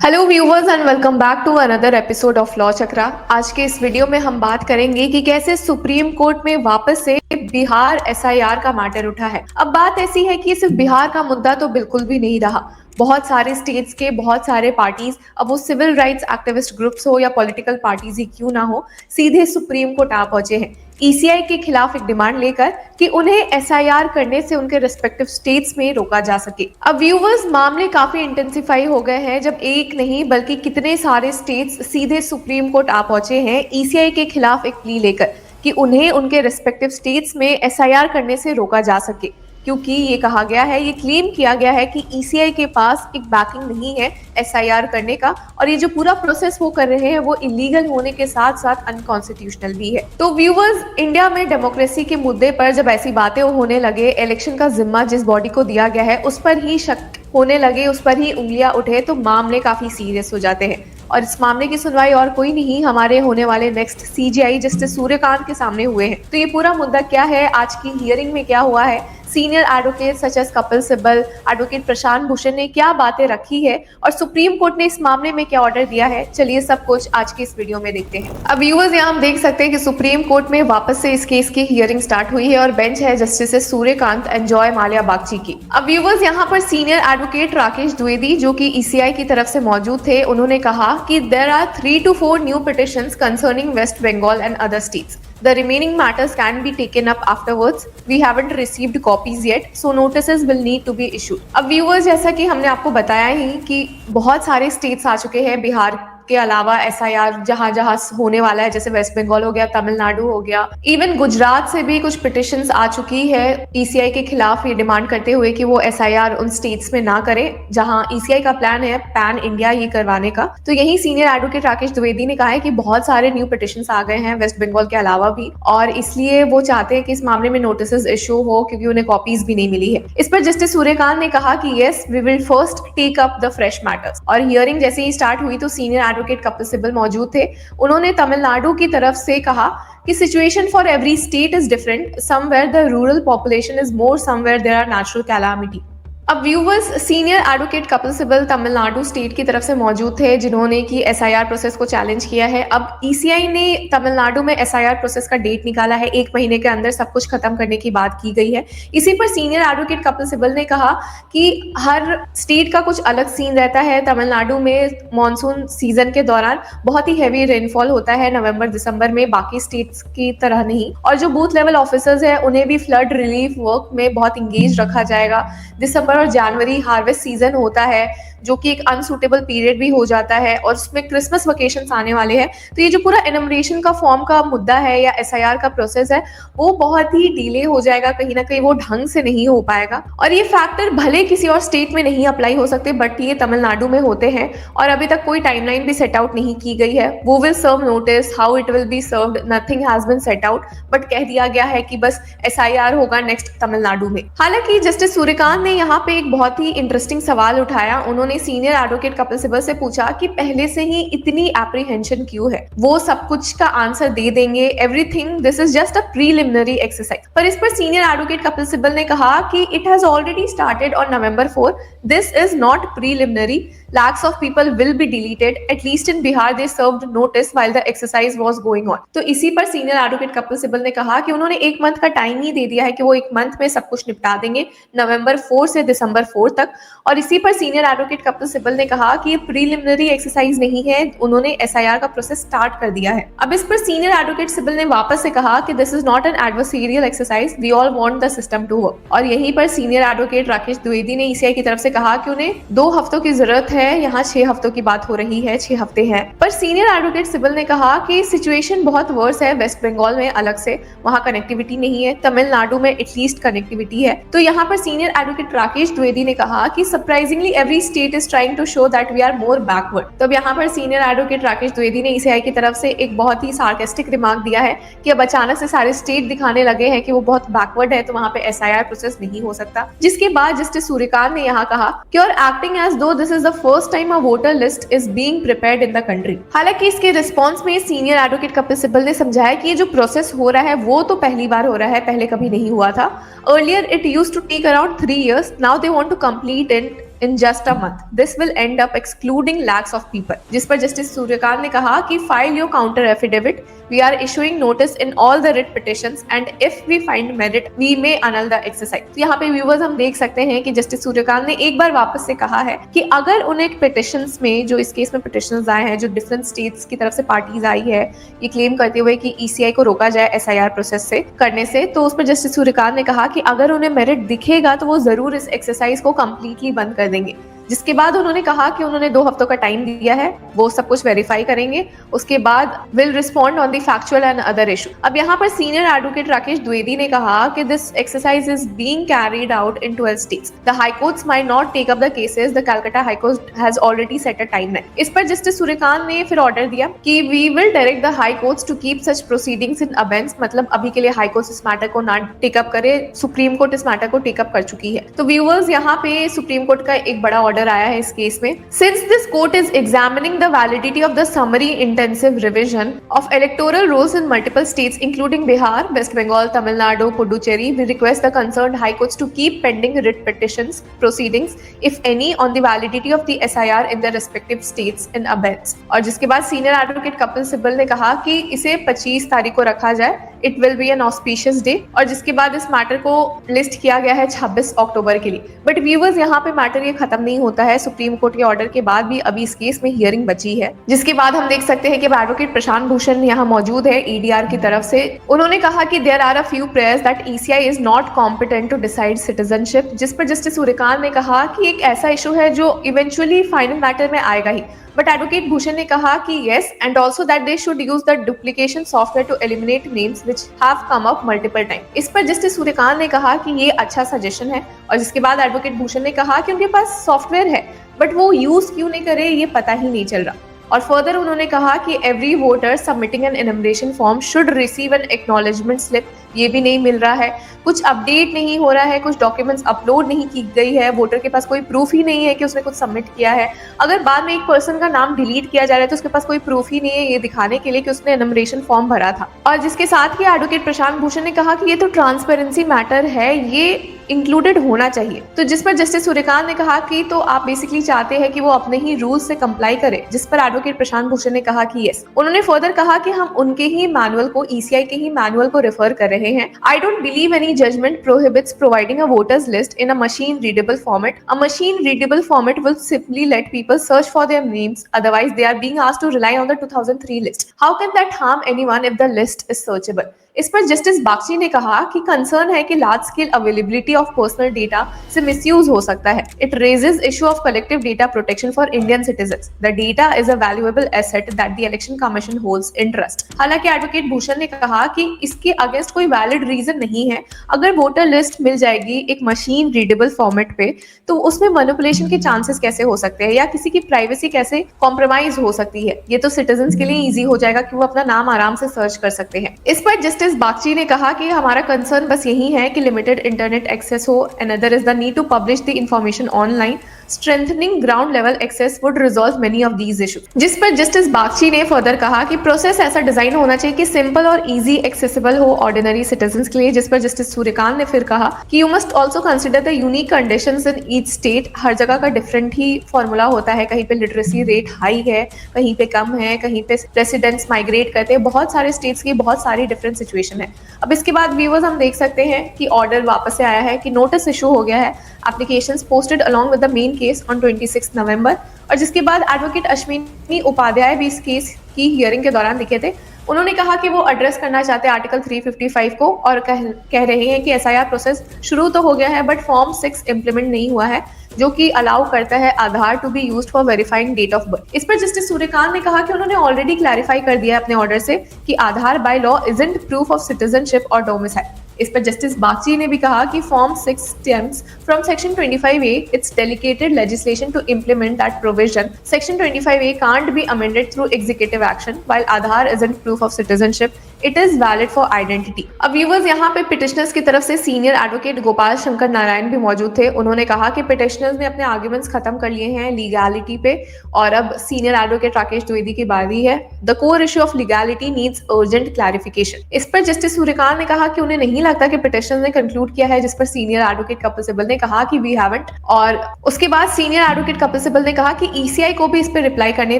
Hello viewers and welcome back to another episode of law Chakra. आज के इस video में हम बात करेंगे कि कैसे सुप्रीम कोर्ट में वापस से बिहार एसआईआर का मैटर उठा है। अब बात ऐसी है कि सिर्फ बिहार का मुद्दा तो बिल्कुल भी नहीं रहा। बहुत सारे स्टेट्स के बहुत सारे पार्टीज, अब वो सिविल राइट्स एक्टिविस्ट ग्रुप्स हो या पॉलिटिकल पार्टीज ही क्यों ना हो, सीधे सुप्रीम कोर्ट आ पहुंचे हैं ईसीआई के खिलाफ एक डिमांड लेकर कि उन्हें एसआईआर करने से उनके रिस्पेक्टिव स्टेट्स में रोका जा सके। अब व्यूवर्स, मामले काफी इंटेंसिफाई हो गए हैं जब एक नहीं बल्कि कितने सारे स्टेट्स सीधे सुप्रीम कोर्ट आ पहुंचे हैं ईसीआई के खिलाफ एक प्ली लेकर कि उन्हें उनके रिस्पेक्टिव स्टेट्स में एसआईआर करने से रोका जा सके, क्योंकि ये कहा गया है, ये क्लेम किया गया है कि ईसीआई के पास एक बैकिंग नहीं है एसआईआर करने का, और ये जो पूरा प्रोसेस वो कर रहे हैं वो इलीगल होने के साथ साथ अनकॉन्स्टिट्यूशनल भी है। तो व्यूवर्स, इंडिया में डेमोक्रेसी के मुद्दे पर जब ऐसी बातें होने लगे, इलेक्शन का जिम्मा जिस बॉडी को दिया गया है उस पर ही शक होने लगे, उस पर ही उंगलियां उठे, तो मामले काफी सीरियस हो जाते हैं। और इस मामले की सुनवाई और कोई नहीं, हमारे होने वाले नेक्स्ट सीजीआई जस्टिस सूर्यकांत के सामने हुए हैं। तो ये पूरा मुद्दा क्या है, आज की हियरिंग में क्या हुआ है, senior advocate such as Kapil Sibal, advocate Prashant Bhushan ने क्या बातें रखी है और सुप्रीम कोर्ट ने इस मामले में क्या ऑर्डर दिया है, चलिए सब कुछ आज की इस वीडियो में देखते हैं। अब व्यूअर्स, यहाँ हम देख सकते हैं कि सुप्रीम कोर्ट में वापस से इस केस की हियरिंग स्टार्ट हुई है और बेंच है justice Suryakant and Joy Mallya Bagchi की। अब व्यूअर्स, यहाँ पर सीनियर एडवोकेट राकेश द्विवेदी जो कि ईसीआई की तरफ से मौजूद थे, उन्होंने कहा कि there are 3 to 4 new petitions concerning West Bengal and other states. The remaining matters can be taken up afterwards. We haven't received copies yet, so notices will need to be issued. अब viewers, जैसा कि हमने आपको बताया ही कि बहुत सारे states आ चुके हैं बिहार के अलावा एसआईआर जहां जहां होने वाला है, जैसे वेस्ट बंगाल हो गया, तमिलनाडु हो गया, इवन गुजरात से भी कुछ पिटिशंस आ चुकी है ईसीआई के खिलाफ, ये डिमांड करते हुए कि वो एसआईआर उन स्टेट्स में ना करें जहां ईसीआई का प्लान है पैन इंडिया ये करवाने का। तो यही सीनियर एडवोकेट राकेश द्विवेदी ने कहा है कि बहुत सारे न्यू पिटिशंस आ गए हैं वेस्ट बंगाल के अलावा भी, और इसलिए वो चाहते हैं कि इस मामले में नोटिस इशू हो, क्योंकि उन्हें कॉपीज भी नहीं मिली है। इस पर जस्टिस सूर्यकांत ने कहा कि yes, we will first take up the fresh matters. और हियरिंग जैसे ही स्टार्ट हुई तो सीनियर एडवोकेट कपिल सिब्बल मौजूद थे। उन्होंने तमिलनाडु की तरफ से कहा कि situation for every state is different, somewhere the rural population is more, somewhere there are natural calamity. अब viewers, senior advocate Kapil Sibal Tamil Nadu state की तरफ से मौजूद थे जिन्होंने कि एसआईआर प्रोसेस को चैलेंज किया है। अब ईसीआई ने तमिलनाडु में एसआईआर प्रोसेस का डेट निकाला है, 1 महीने के अंदर सब कुछ खत्म करने की बात की गई है। इसी पर सीनियर एडवोकेट कपिल सिब्बल ने कहा कि हर स्टेट का कुछ अलग सीन रहता है। तमिलनाडु में मानसून सीजन के दौरान बहुत ही हैवी रेनफॉल होता है नवंबर दिसंबर में, बाकी स्टेट्स की तरह नहीं। और जो बूथ लेवल ऑफिसर्स है उन्हें भी फ्लड रिलीफ वर्क में बहुत इंगेज रखा जाएगा। दिसंबर और जनवरी हार्वेस्ट सीजन होता है जो कि एक अनसूटेबल पीरियड भी हो जाता है, और उसमें क्रिसमस वेकेशंस आने वाले हैं। तो ये जो पूरा एनुमरेशन का फॉर्म का मुद्दा है या एसआईआर का प्रोसेस है वो बहुत ही डिले हो जाएगा, कहीं ना कहीं वो ढंग से नहीं हो पाएगा। और ये फैक्टर भले किसी और स्टेट में नहीं अप्लाई हो सकते, बट ये तमिलनाडु में होते हैं और अभी तक कोई टाइमलाइन भी सेट आउट नहीं की गई है। वो will serve notice, how it will be served, nothing has been set out, but कह दिया गया है कि बस एसआईआर होगा नेक्स्ट तमिलनाडु में। हालांकि जस्टिस सूर्यकांत ने यहाँ पे एक बहुत ही इंटरेस्टिंग सवाल उठाया। उन्होंने सीनियर एडवोकेट कपिल सिब्बल से पूछा कि पहले से ही इतनी एप्रीहेंशन क्यों है, वो सब कुछ का आंसर दे देंगे, everything, this is just a preliminary exercise. पर इस पर सीनियर एडवोकेट कपिल सिब्बल ने कहा कि it has already started on November 4, this is not preliminary, lakhs of people will be deleted, at least in Bihar they served notice while the exercise was going on। तो इसी पर senior advocate Kapil Sibal ने कहा कि उन्होंने 1 month का time ही दे दिया है कि वो 1 मंथ में सब कुछ निपटा देंगे, November 4 से December 4 तक। और इसी पर सीनियर एडवोकेट कपिल सिब्बल ने कहा कि ये प्रीलिमिनरी एक्सरसाइज नहीं है, उन्होंने एसआईआर का प्रोसेस स्टार्ट कर दिया है। अब इस पर सीनियर एडवोकेट सिब्बल ने वापस से कहा कि this is not an adversarial exercise, we all want the system to work. और यहीं पर सीनियर एडवोकेट राकेश द्विवेदी ने ईसीआई की तरफ से कहा कि उन्हें 2 हफ्तों की जरूरत है, यहाँ 6 हफ्तों की बात हो रही है, 6 हफ्ते हैं। पर सीनियर एडवोकेट सिब्बल ने कहा कि सिचुएशन बहुत वर्स है वेस्ट बंगाल में, अलग से वहां कनेक्टिविटी नहीं है, तमिलनाडु में एटलीस्ट कनेक्टिविटी है। तो यहाँ पर सीनियर एडवोकेट राकेश द्विवेदी ने कहा कि surprisingly every state is trying to show that we are more backward. तो अब यहाँ पर सीनियर एडवोकेट राकेश द्विवेदी ने ईसीआई की तरफ से एक बहुत ही सार्केस्टिक रिमार्क दिया है कि अब अचानक से सारे स्टेट दिखाने लगे हैं कि वो बहुत बैकवर्ड है, तो वहां पे एसआईआर प्रोसेस नहीं हो सकता। जिसके बाद जस्टिस सूर्यकांत ने यहाँ कहा कि और एक्टिंग एज दो this is the first time a voter list is being prepared in the country. हालांकि इसके रिस्पॉन्स में सीनियर एडवोकेट कपिल सिब्बल ने समझाया कि ये जो प्रोसेस हो रहा है वो तो पहली बार हो रहा है, पहले कभी नहीं हुआ था। Earlier it used to take around 3 years, now they want to complete it in just a month. This will end up excluding lakhs of people. जिस पर जस्टिस सूर्यकांत ने कहा कि file your counter affidavit. We are issuing notice in all the writ petitions and if we find merit, we may annul the exercise. तो यहाँ पे viewers हम देख सकते हैं कि जस्टिस सूर्यकांत ने एक बार वापस से कहा है कि अगर उन्हें पिटिशंस में, जो इस केस में पिटिशंस आए हैं, जो डिफरेंट स्टेट्स की तरफ से पार्टीज आई है ये क्लेम करते हुए कि ईसीआई को रोका जाए एसआईआर प्रोसेस से करने से, तो उस पर जस्टिस सूर्यकांत ने कहा कि अगर उन्हें मेरिट दिखेगा तो वो जरूर इस एक्सरसाइज को कंप्लीटली बंद कर देंगे। जिसके बाद उन्होंने कहा कि उन्होंने 2 हफ्तों का टाइम दिया है, वो सब कुछ वेरीफाई करेंगे, उसके बाद will respond on the factual and other issue. अब यहाँ पर सीनियर एडवोकेट राकेश द्विवेदी ने कहा कि this exercise is being carried out in 12 states. The high courts might not take up the cases, the Calcutta high court has already set a timeline. इस पर justice Surya Kant ने फिर ऑर्डर दिया कि we will direct the high courts to keep such proceedings in abeyance, मतलब अभी के लिए हाई कोर्ट इस मैटर को ना टेकअप करे, सुप्रीम कोर्ट इस मैटर को टेकअप कर चुकी है। तो व्यूअर्स, यहाँ पे सुप्रीम कोर्ट का एक बड़ा ऑर्डर आया है इस केस में। Since this court is examining the validity of the summary intensive revision of electoral rolls in multiple states including Bihar, West Bengal, Tamil Nadu, Puducherry, we request the concerned high courts to keep pending writ petitions proceedings if any on the validity of the SIR in their respective states in abeyance। और जिसके बाद senior advocate Kapil Sibal ने कहा कि इसे 25 तारीख को रखा जाए, it will B N auspicious day. और जिसके बाद इस मैटर को लिस्ट किया गया है 26 अक्टूबर के लिए। बट व्यूअर्स, यहाँ पे मैटर ये खत्म नहीं होता है। सुप्रीम कोर्ट के ऑर्डर के बाद भी अभी इस केस में हियरिंग बची है, जिसके बाद हम देख सकते हैं कि एडवोकेट प्रशांत भूषण यहाँ मौजूद है ईडीआर की तरफ से। उन्होंने कहा कि there are a few prayers that ECI is not competent to decide citizenship, जिस पर जस्टिस सूर्यकांत ने कहा कि एक ऐसा इशू है जो इवेंचुअली फाइनल मैटर में आएगा ही। बट एडवोकेट भूषण ने कहा कि yes and also that they should use the duplication software to eliminate names which have come up multiple times। इस पर जस्टिस सूर्यकांत ने कहा कि ये अच्छा सजेशन है। और जिसके बाद एडवोकेट भूषण ने कहा कि उनके पास सॉफ्टवेयर है बट वो यूज क्यों नहीं करे ये पता ही नहीं चल रहा। और फर्दर उन्होंने कहा कि every voter submitting an enumeration form should receive an acknowledgement slip, ये भी नहीं मिल रहा है, कुछ अपडेट नहीं हो रहा है, कुछ डॉक्यूमेंट्स अपलोड नहीं की गई है, वोटर के पास कोई प्रूफ ही नहीं है कि उसने कुछ सबमिट किया है। अगर बाद में एक पर्सन का नाम डिलीट किया जा रहा है तो उसके पास कोई प्रूफ ही नहीं है ये दिखाने के लिए कि उसने एनुमरेशन फॉर्म भरा था। और जिसके साथ ही एडवोकेट प्रशांत भूषण ने कहा कि ये तो ट्रांसपेरेंसी मैटर है, ये इंक्लूडेड होना चाहिए। तो जिस पर जस्टिस सूर्यकांत ने कहा कि तो आप बेसिकली चाहते हैं कि वो अपने ही रूल्स से कंप्लाई करे, जिस पर एडवोकेट प्रशांत भूषण ने कहा कि यस। उन्होंने फर्दर कहा कि हम उनके ही मैनुअल को, ईसीआई के ही मैनुअल को रेफर कर रहे हैं। I don't believe any judgement prohibits providing a voters list in a machine readable format. A machine readable format will simply let people search for their names, otherwise they are being asked to rely on the 2003 list. How can that harm anyone if the list is searchable. इस पर justice Bagchi ने कहा कि concern है कि large scale availability of personal data से misuse हो सकता है। It raises issue of collective data protection for Indian citizens. The data is a valuable asset that the election commission holds in trust. हालांकि advocate Bhushan ने कहा कि इसके against कोई वैलिड रीजन नहीं है। अगर वोटर लिस्ट मिल जाएगी एक मशीन रीडेबल फॉर्मेट पे तो उसमें मैनिपुलेशन के चांसेस कैसे हो सकते हैं या किसी की प्राइवेसी कैसे कॉम्प्रोमाइज हो सकती है। ये तो सिटीजंस के लिए इजी हो जाएगा कि वो अपना नाम आराम से सर्च कर सकते हैं। इस पर जस्टिस बागची ने कहा कि हमारा कंसर्न बस यही है कि लिमिटेड इंटरनेट एक्सेस हो, another is the need to publish the information online. Strengthening ground level access would resolve many of these issues। जिस पर जस्टिस बागची ने फर्दर कहा कि प्रोसेस ऐसा डिजाइन होना चाहिए कि सिंपल और इजी एक्सेसिबल हो ऑर्डिनरी सिटीजंस के लिए। जिस पर जस्टिस सूर्यकांत ने फिर कहा कि you must also consider the unique conditions in each state. हर जगह का डिफरेंट ही फॉर्मूला होता है, कहीं पे लिटरेसी रेट हाई है, कहीं पे कम है, कहीं पे रेसिडेंट्स माइग्रेट करते हैं, बहुत सारे स्टेट्स की बहुत सारी डिफरेंट सिचुएशन है। अब इसके बाद व्यूअर्स हम देख सकते हैं कि ऑर्डर वापस से आया है कि नोटिस इशू हो गया है, applications posted along with the main case on 26 नवंबर। और जिसके बाद एडवोकेट अश्विनी उपाध्याय भी इस केस की हियरिंग के दौरान दिखे थे। उन्होंने कहा कि वो एड्रेस करना चाहते हैं आर्टिकल 355 को और कह रहे हैं कि एसआईआर प्रोसेस शुरू तो हो गया है बट फॉर्म 6 इम्प्लीमेंट नहीं हुआ है जो कि अलाउ करता है Aadhaar to be used for verifying date of birth. इस पर जस्टिस सूर्यकांत ने कहा कि उन्होंने ऑलरेडी क्लैरिफाई कर दिया अपने ऑर्डर से कि Aadhaar by law isn't proof of citizenship और डोमिसाइल। इस पर जस्टिस बागची ने भी कहा कि form 6 stems from section 25A, its delegated legislation to implement that provision. Section 25A can't be amended through executive action, while Aadhaar isn't proof of citizenship. It is valid for identity. अब viewers, यहाँ पे petitioners की तरफ से senior advocate Gopal Shankar Narayan भी मौजूद थे। उन्होंने कहा कि पिटिशनर्स ने अपने आर्ग्यूमेंट्स खत्म कर लिए हैं लीगैलिटी पे और अब सीनियर एडवोकेट राकेश द्विवेदी की बारी है। The core issue of legality needs urgent clarification. इस पर जस्टिस सूर्यकांत ने कहा कि उन्हें नहीं लगता कि पिटिशनर्स ने कंक्लूड किया है, जिस पर सीनियर एडवोकेट कपिल सिब्बल ने कहा कि वी हैवंट। और उसके बाद सीनियर एडवोकेट कपिल सिब्बल ने कहा कि ईसीआई को भी इस पर रिप्लाई करने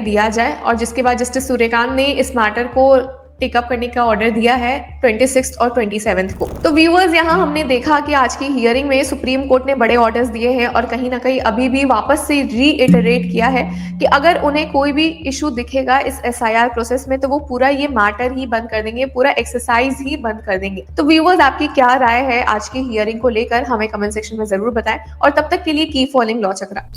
दिया जाए, और जिसके बाद जस्टिस सूर्यकांत ने इस मैटर को टेकअप करने का ऑर्डर दिया है 26 और 27 को। तो व्यूअर्स, यहाँ हमने देखा कि आज की हियरिंग में सुप्रीम कोर्ट ने बड़े ऑर्डर्स दिए हैं और कहीं ना कहीं अभी भी वापस से रीइटरेट किया है कि अगर उन्हें कोई भी इशू दिखेगा इस एसआईआर प्रोसेस में तो वो पूरा ये मैटर ही बंद कर देंगे, पूरा एक्सरसाइज ही बंद कर देंगे। तो व्यूअर्स, आपकी क्या राय है आज की हियरिंग को लेकर, हमें कमेंट सेक्शन में जरूर बताएं और तब तक के लिए कीप फॉलोइंग लॉ चक्रा।